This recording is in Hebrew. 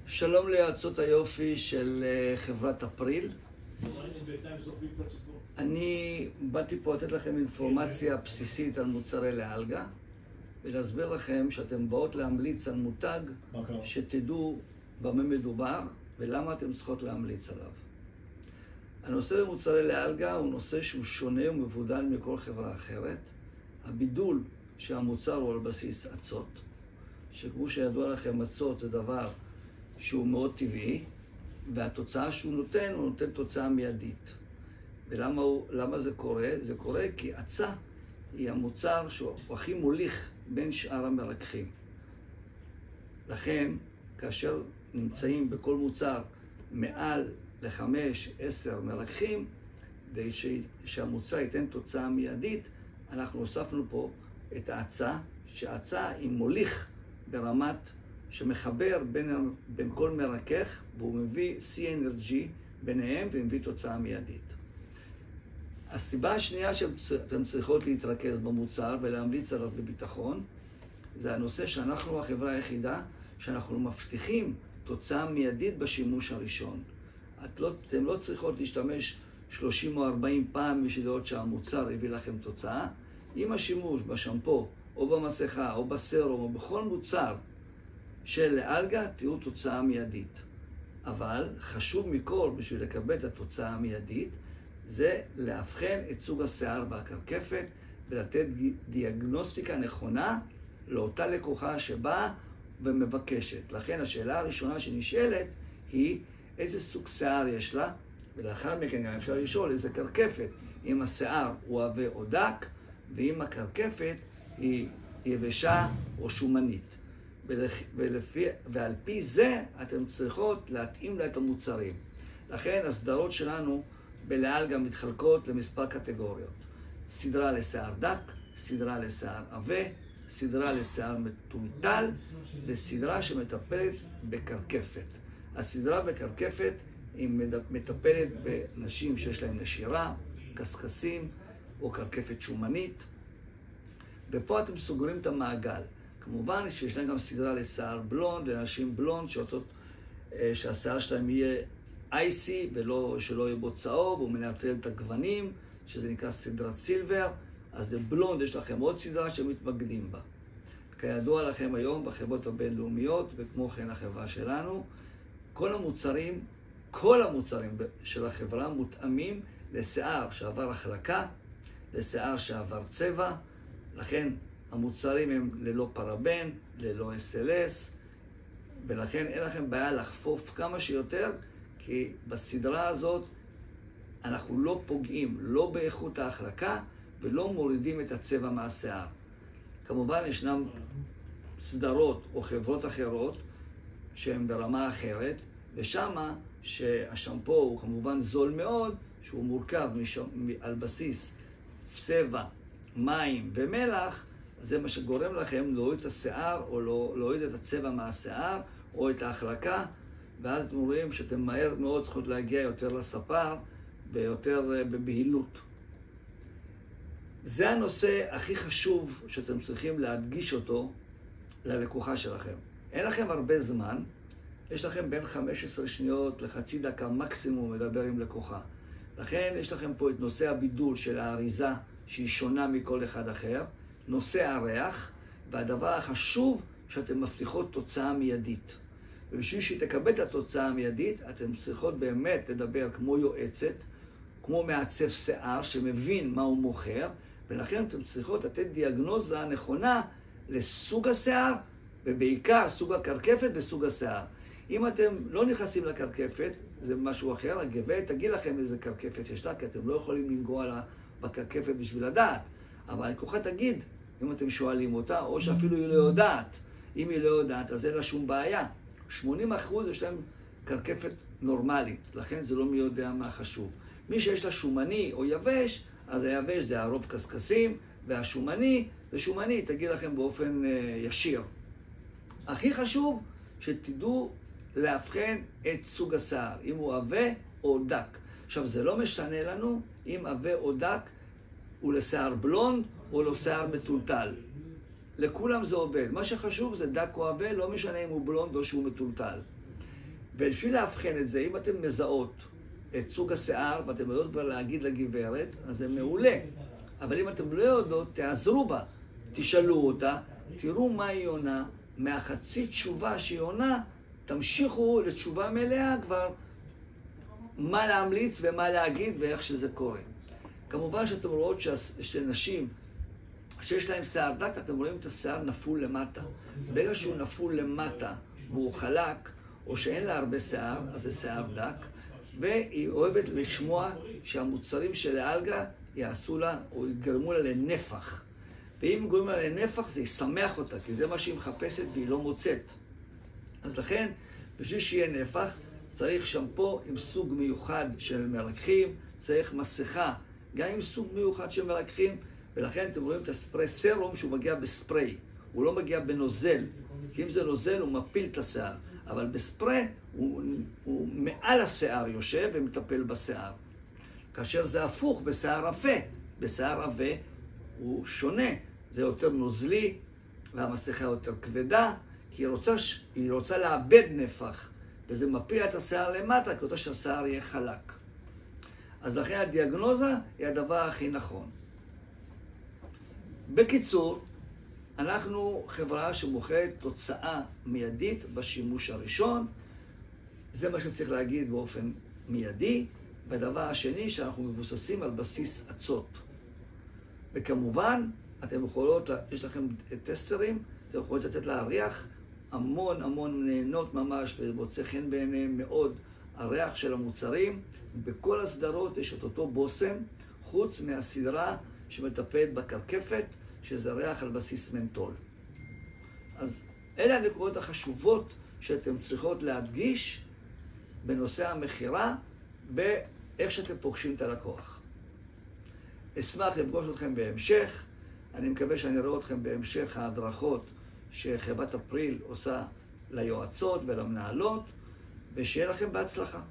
שלום ליועצות היופי של חברת אפריל. אני באתי פה לתת לכם אינפורמציה בסיסית על מוצרי לאלגה ולהסביר לכם שאתם באות להמליץ על מותג שתדעו במה מדובר ולמה אתם צריכות להמליץ עליו. הנושא במוצרי לאלגה הוא נושא שהוא שונה ומבודל מכל חברה אחרת. הבידול שהמוצר הוא על בסיס עצות, שכמו שידוע לכם, עצות זה דבר שהוא מאוד טבעי, והתוצאה שהוא נותן, הוא נותן תוצאה מיידית. ולמה זה קורה? זה קורה כי עצה היא המוצר שהוא הכי מוליך בין שאר המרככים. לכן, כאשר נמצאים בכל מוצר מעל ל5, 10 מרככים, ושהמוצר ייתן תוצאה מיידית, אנחנו הוספנו פה את העצה, שהעצה היא מוליך ברמת שמחבר בין כל מרכך, והוא מביא C-Energy ביניהם ומביא תוצאה מיידית. הסיבה השנייה שאתם צריכות להתרכז במוצר ולהמליץ עליו בביטחון, זה הנושא שאנחנו החברה היחידה שאנחנו מבטיחים תוצאה מיידית בשימוש הראשון. אתם לא צריכות להשתמש 30 או 40 פעם בשביל שהמוצר הביא לכם תוצאה. עם השימוש בשמפו או במסכה או בסרום או בכל מוצר של לאלגה תראו תוצאה מיידית. אבל חשוב מכל בשביל לקבל את התוצאה המיידית זה להבחן את סוג השיער והקרקפת ולתת דיאגנוסטיקה נכונה לאותה לקוחה שבאה ומבקשת. לכן השאלה הראשונה שנשאלת היא איזה סוג שיער יש לה, ולאחר מכן גם אפשר לשאול איזה קרקפת, אם השיער הוא עבה או דק, ואם הקרקפת היא יבשה או שומנית. ועל פי זה אתם צריכות להתאים לה את המוצרים. לכן הסדרות שלנו בלאלגה מתחלקות למספר קטגוריות. סדרה לשיער דק, סדרה לשיער עבה, סדרה לשיער מטולטל, וסדרה שמטפלת בקרקפת. הסדרה בקרקפת היא מטפלת בנשים שיש להן נשירה, קסקסים או קרקפת שומנית. ופה אתם סוגרים את המעגל. כמובן שיש להם גם סדרה לשיער בלונד, לנשים בלונד שהשיער שלהם יהיה אייסי שלא יהיה בו צהוב, הוא מנטרל את הגוונים, שזה נקרא סדרת סילבר. אז לבלונד יש לכם עוד סדרה שמתמקדים בה. כידוע לכם היום בחברות הבינלאומיות, וכמו כן החברה שלנו, כל המוצרים של החברה מותאמים לשיער שעבר החלקה, לשיער שעבר צבע. לכן המוצרים הם ללא פרבן, ללא SLS, ולכן אין לכם בעיה לחפוף כמה שיותר, כי בסדרה הזאת אנחנו לא פוגעים, לא באיכות ההחלקה, ולא מורידים את הצבע מהשיער. כמובן ישנם סדרות או חברות אחרות שהן ברמה אחרת, ושמה שהשמפו הוא כמובן זול מאוד, שהוא מורכב על בסיס צבע, מים ומלח, זה מה שגורם לכם להוריד את השיער או להוריד את הצבע מהשיער או את ההחלקה, ואז אתם רואים שאתם מהר מאוד צריכות להגיע יותר לספר ויותר בבהילות. זה הנושא הכי חשוב שאתם צריכים להדגיש אותו ללקוחה שלכם. אין לכם הרבה זמן, יש לכם בין 15 שניות לחצי דקה מקסימום לדבר עם לקוחה. לכן יש לכם פה את נושא הבידול של האריזה שהיא שונה מכל אחד אחר, נושא הריח, והדבר החשוב שאתם מבטיחות תוצאה מיידית. ובשביל שהיא תקבל את התוצאה המיידית, אתם צריכות באמת לדבר כמו יועצת, כמו מעצב שיער שמבין מה הוא מוכר, ולכן אתם צריכות לתת דיאגנוזה נכונה לסוג השיער, ובעיקר סוג הקרקפת וסוג השיער. אם אתם לא נכנסים לקרקפת, זה משהו אחר, הגברת תגיד לכם איזה קרקפת יש לה, כי אתם לא יכולים לנגוע בקרקפת בשביל לדעת. אבל הלקוחה תגיד, אם אתם שואלים אותה, או שאפילו היא לא יודעת. אם היא לא יודעת, אז אין לה שום בעיה. 80% יש להם קרקפת נורמלית, לכן זה לא מי יודע מה חשוב. מי שיש לה שומני או יבש, אז היבש זה הרוב קסקסים, והשומני זה שומני, תגיד לכם באופן ישיר. הכי חשוב שתדעו להבחן את סוג השיער, אם הוא עבה או דק. עכשיו, זה לא משנה לנו אם עבה או דק הוא לשיער בלונד או לשיער מטולטל. לכולם זה עובד. מה שחשוב זה דק או עבה, לא משנה אם הוא בלונד או שהוא מטולטל. ובשביל להבחן את זה, אם אתם מזהות את סוג השיער, ואתם יודעות כבר להגיד לגברת, אז זה מעולה. אבל אם אתם לא יודעות, תעזרו בה, תשאלו אותה, תראו מה היא עונה, מהחצי תשובה שהיא עונה, תמשיכו לתשובה מלאה כבר, מה להמליץ ומה להגיד ואיך שזה קורה. כמובן שאתם רואות שנשים שיש להם שיער דק, אתם רואים את השיער נפול למטה. ברגע שהוא נפול למטה והוא חלק, או שאין לה הרבה שיער, אז זה שיער דק, והיא אוהבת לשמוע שהמוצרים של האלגה יעשו לה או יגרמו לה לנפח. ואם גורמים לה לנפח זה ישמח אותה, כי זה מה שהיא מחפשת והיא לא מוצאת. אז לכן, בשביל שיהיה נפח, צריך שמפו עם סוג מיוחד של מרככים, צריך מסכה גם עם סוג מיוחד של מרככים, ולכן אתם רואים את הספרי סרום שהוא מגיע בספרי, הוא לא מגיע בנוזל, כי אם זה נוזל הוא מפיל את השיער, אבל בספרי הוא מעל השיער יושב ומטפל בשיער. כאשר זה הפוך בשיער עבה, בשיער עבה הוא שונה, זה יותר נוזלי והמסכה יותר כבדה, כי היא רוצה לאבד נפח, וזה מפיל את השיער למטה, כי רוצה שהשיער יהיה חלק. אז לכן הדיאגנוזה היא הדבר הכי נכון. בקיצור, אנחנו חברה שמוכרת תוצאה מיידית בשימוש הראשון, זה מה שצריך להגיד באופן מיידי, והדבר השני שאנחנו מבוססים על בסיס עצות. וכמובן, אתם יכולות, יש לכם טסטרים, אתם יכולות לתת להריח, המון נהנות ממש, ומוצא חן בעיניהם מאוד הריח של המוצרים. בכל הסדרות יש את אותו בוסם, חוץ מהסדרה שמטפלת בקרקפת, שזה ריח על בסיס מנטול. אז אלה הנקודות החשובות שאתם צריכות להדגיש בנושא המחירה, באיך שאתם פוגשים את הלקוח. אשמח לפגוש אתכם בהמשך, אני מקווה שאני אראה אתכם בהמשך ההדרכות שחברת אפריל עושה ליועצות ולמנהלות, ושיהיה לכם בהצלחה.